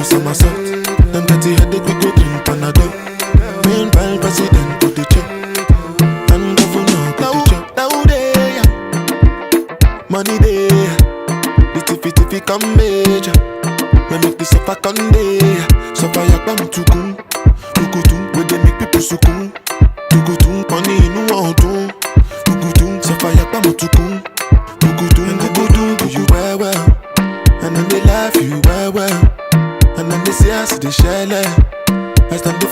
somersault. Them dirty headache, we go drink Panadol. Meanwhile, president go the check. And governor go the check. Now they, money they. The tiffy come major. We make the suffer come day. Suffer yakbam tukun. Tukutu, where they make people sukun. Tukutu, money in one. Tukutu, suffer yakbam tukun. Tukutu, and tukutu, do you well. And then they laugh you well. And then they say I see the shell. I stand the